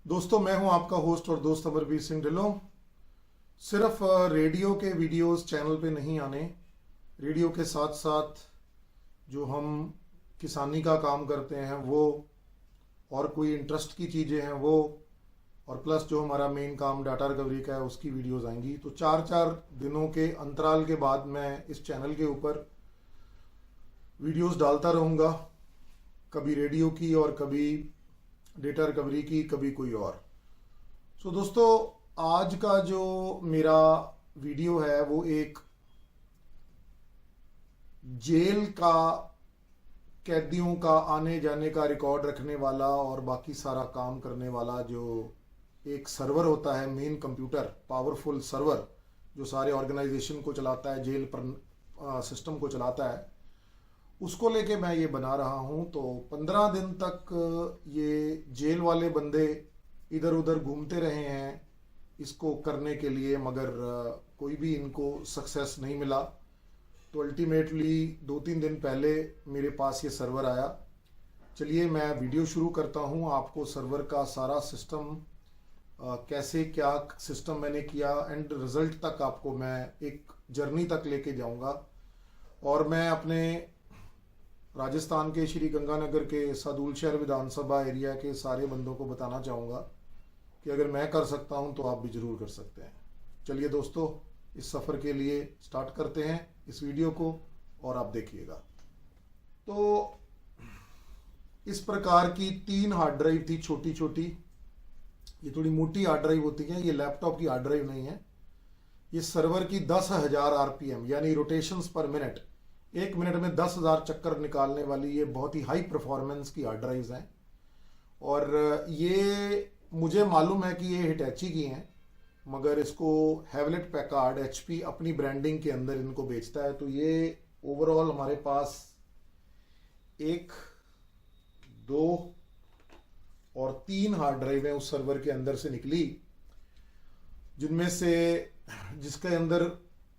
दोस्तों, मैं हूं आपका होस्ट और दोस्त अमरवीर सिंह ढिल्लों। सिर्फ रेडियो के वीडियोस चैनल पे नहीं आने, रेडियो के साथ साथ जो हम किसानी का काम करते हैं वो, और कोई इंटरेस्ट की चीज़ें हैं वो, और प्लस जो हमारा मेन काम डाटा रिकवरी का है उसकी वीडियोस आएंगी। तो 4-4 दिनों के अंतराल के बाद मैं इस चैनल के ऊपर वीडियोस डालता रहूँगा, कभी रेडियो की और कभी डेटा रिकवरी की, कभी कोई और। सो दोस्तों, आज का जो मेरा वीडियो है वो एक जेल का कैदियों का आने जाने का रिकॉर्ड रखने वाला और बाकी सारा काम करने वाला जो एक सर्वर होता है, मेन कंप्यूटर, पावरफुल सर्वर जो सारे ऑर्गेनाइजेशन को चलाता है, जेल पर सिस्टम को चलाता है, उसको लेके मैं ये बना रहा हूँ। तो 15 दिन तक ये जेल वाले बंदे इधर उधर घूमते रहे हैं इसको करने के लिए, मगर कोई भी इनको सक्सेस नहीं मिला। तो अल्टीमेटली 2-3 दिन पहले मेरे पास ये सर्वर आया। चलिए मैं वीडियो शुरू करता हूँ, आपको सर्वर का सारा सिस्टम कैसे क्या सिस्टम मैंने किया एंड रिजल्ट तक आपको मैं एक जर्नी तक लेके जाऊँगा। और मैं अपने राजस्थान के श्री गंगानगर के सादुल शहर विधानसभा एरिया के सारे बंदों को बताना चाहूँगा कि अगर मैं कर सकता हूँ तो आप भी ज़रूर कर सकते हैं। चलिए दोस्तों, इस सफ़र के लिए स्टार्ट करते हैं इस वीडियो को और आप देखिएगा। तो इस प्रकार की 3 हार्ड ड्राइव थी, छोटी छोटी। ये थोड़ी मोटी हार्ड ड्राइव होती है, ये लैपटॉप की हार्ड ड्राइव नहीं है। ये सर्वर की 10,000 RPM यानी रोटेशंस पर मिनट, 1 मिनट में 10,000 चक्कर निकालने वाली ये बहुत ही हाई परफॉर्मेंस की हार्ड ड्राइव्स हैं। और ये मुझे मालूम है कि ये हिटैची की हैं, मगर इसको हैवलेट पैकार्ड HP अपनी ब्रांडिंग के अंदर इनको बेचता है। तो ये ओवरऑल हमारे पास 1, 2 और 3 हार्ड ड्राइवें उस सर्वर के अंदर से निकली, जिनमें से जिसके अंदर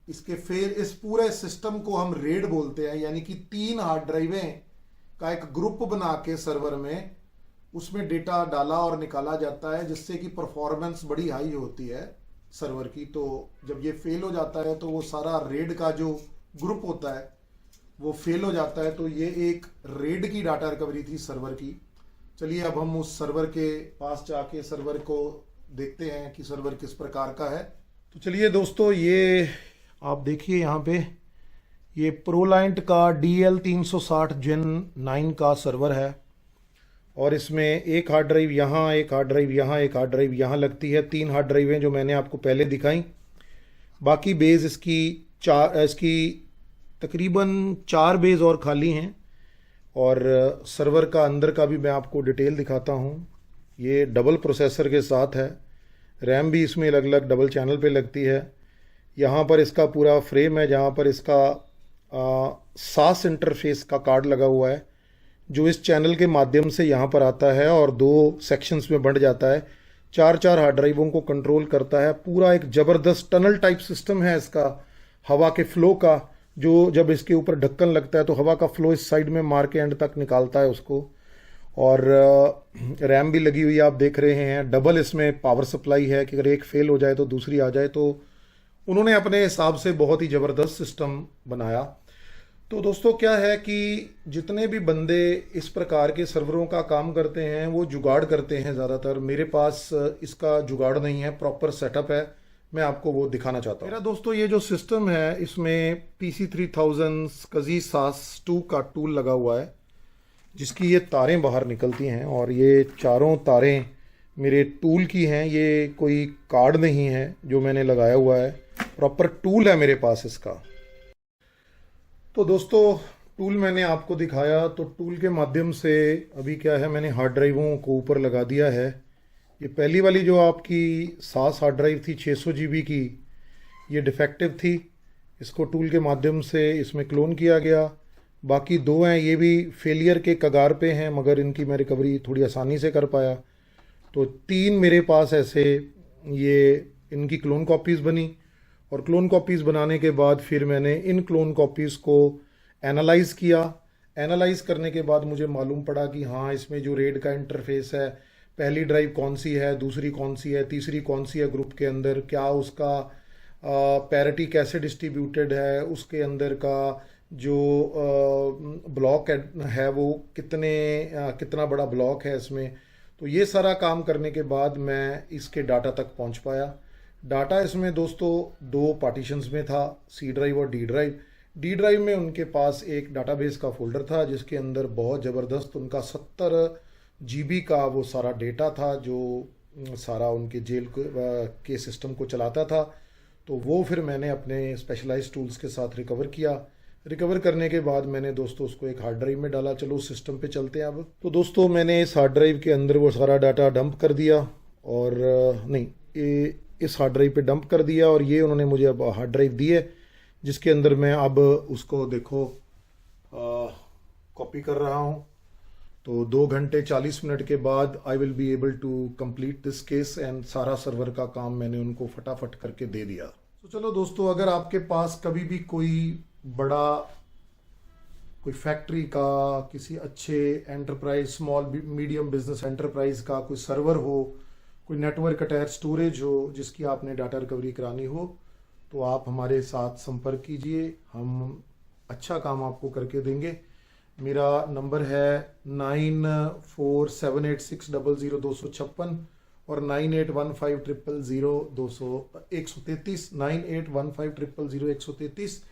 इसके फिर इस पूरे सिस्टम को हम रेड बोलते हैं, यानी कि 3 हार्ड ड्राइवें का एक ग्रुप बना के सर्वर में उसमें डेटा डाला और निकाला जाता है, जिससे कि परफॉर्मेंस बड़ी हाई होती है सर्वर की। तो जब ये फेल हो जाता है तो वो सारा रेड का जो ग्रुप होता है वो फेल हो जाता है। तो ये एक रेड की डाटा रिकवरी थी सर्वर की। चलिए अब हम उस सर्वर के पास जाके सर्वर को देखते हैं कि सर्वर किस प्रकार का है। तो चलिए दोस्तों, ये आप देखिए यहाँ पे ये प्रोलाइंट का DL360 Gen 9 का सर्वर है और इसमें एक हार्ड ड्राइव यहाँ, एक हार्ड ड्राइव यहाँ, एक हार्ड ड्राइव यहाँ लगती है। 3 हार्ड ड्राइवें जो मैंने आपको पहले दिखाई। बाकी बेस इसकी तकरीबन 4 बेस और खाली हैं। और सर्वर का अंदर का भी मैं आपको डिटेल दिखाता हूँ। ये डबल प्रोसेसर के साथ है, रैम भी इसमें अलग अलग डबल चैनल पे लगती है। यहाँ पर इसका पूरा फ्रेम है जहाँ पर इसका SAS इंटरफेस का कार्ड लगा हुआ है, जो इस चैनल के माध्यम से यहाँ पर आता है और 2 सेक्शंस में बंट जाता है। 4-4 हार्ड ड्राइवों को कंट्रोल करता है। पूरा एक ज़बरदस्त टनल टाइप सिस्टम है इसका, हवा के फ्लो का, जो जब इसके ऊपर ढक्कन लगता है तो हवा का फ्लो इस साइड में मार के एंड तक निकालता है उसको। और रैम भी लगी हुई है, आप देख रहे हैं। डबल इसमें पावर सप्लाई है कि अगर एक फेल हो जाए तो दूसरी आ जाए। तो उन्होंने अपने हिसाब से बहुत ही ज़बरदस्त सिस्टम बनाया। तो दोस्तों क्या है कि जितने भी बंदे इस प्रकार के सर्वरों का काम करते हैं वो जुगाड़ करते हैं ज़्यादातर। मेरे पास इसका जुगाड़ नहीं है, प्रॉपर सेटअप है। मैं आपको वो दिखाना चाहता हूँ। मेरा दोस्तों ये जो सिस्टम है इसमें PC3000 SCSI SAS2 का टूल लगा हुआ है, जिसकी ये तारें बाहर निकलती हैं और ये चारों तारें मेरे टूल की हैं। ये कोई कार्ड नहीं है जो मैंने लगाया हुआ है, प्रॉपर टूल है मेरे पास इसका। तो दोस्तों टूल मैंने आपको दिखाया, तो टूल के माध्यम से अभी क्या है, मैंने हार्ड ड्राइवों को ऊपर लगा दिया है। ये पहली वाली जो आपकी सास हार्ड ड्राइव थी 600 GB की, ये डिफेक्टिव थी। इसको टूल के माध्यम से इसमें क्लोन किया गया। बाकी दो हैं, ये भी फेलियर के कगार पे हैं, मगर इनकी मैं रिकवरी थोड़ी आसानी से कर पाया। तो 3 मेरे पास ऐसे ये इनकी क्लोन कॉपीज़ बनी, और क्लोन कॉपीज़ बनाने के बाद फिर मैंने इन क्लोन कॉपीज़ को एनालाइज़ किया। एनालाइज़ करने के बाद मुझे मालूम पड़ा कि हाँ, इसमें जो रेड का इंटरफेस है, पहली ड्राइव कौन सी है, दूसरी कौन सी है, तीसरी कौन सी है ग्रुप के अंदर, क्या उसका पैरिटी कैसे डिस्ट्रीब्यूटेड है, उसके अंदर का जो ब्लॉक है वो कितना बड़ा ब्लॉक है इसमें। तो ये सारा काम करने के बाद मैं इसके डाटा तक पहुंच पाया। डाटा इसमें दोस्तों 2 पार्टीशंस में था, सी ड्राइव और डी ड्राइव। डी ड्राइव में उनके पास एक डाटाबेस का फोल्डर था जिसके अंदर बहुत ज़बरदस्त उनका 70 GB का वो सारा डेटा था, जो सारा उनके जेल के सिस्टम को चलाता था। तो वो फिर मैंने अपने स्पेशलाइज्ड टूल्स के साथ रिकवर किया। रिकवर करने के बाद मैंने दोस्तों उसको एक हार्ड ड्राइव में डाला। चलो उस सिस्टम पे चलते हैं अब। तो दोस्तों मैंने इस हार्ड ड्राइव के अंदर वो सारा डाटा डंप कर दिया, और नहीं, इस हार्ड ड्राइव पे डंप कर दिया, और ये उन्होंने मुझे अब हार्ड ड्राइव दी है जिसके अंदर मैं अब उसको देखो कॉपी कर रहा हूँ। तो 2 घंटे 40 मिनट के बाद I will be able to complete this case, and सारा सर्वर का काम मैंने उनको फटाफट करके दे दिया। तो चलो दोस्तों, अगर आपके पास कभी भी कोई फैक्ट्री का, किसी अच्छे enterprise, small medium business enterprise का कोई सर्वर हो, कोई नेटवर्क अटैच स्टोरेज हो जिसकी आपने डाटा रिकवरी करानी हो, तो आप हमारे साथ संपर्क कीजिए, हम अच्छा काम आपको करके देंगे। मेरा नंबर है 9478600256 और 9815000133 9815000133।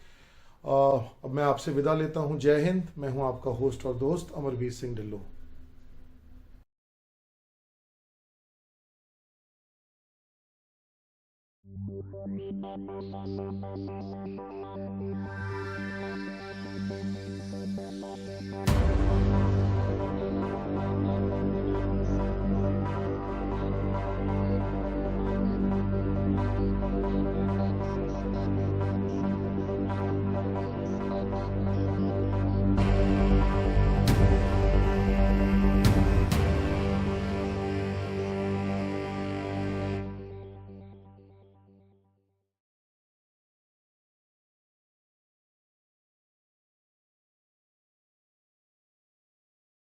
अब मैं आपसे विदा लेता हूं। जय हिंद। मैं हूं आपका होस्ट और दोस्त अमरवीर सिंह ढिल्लों।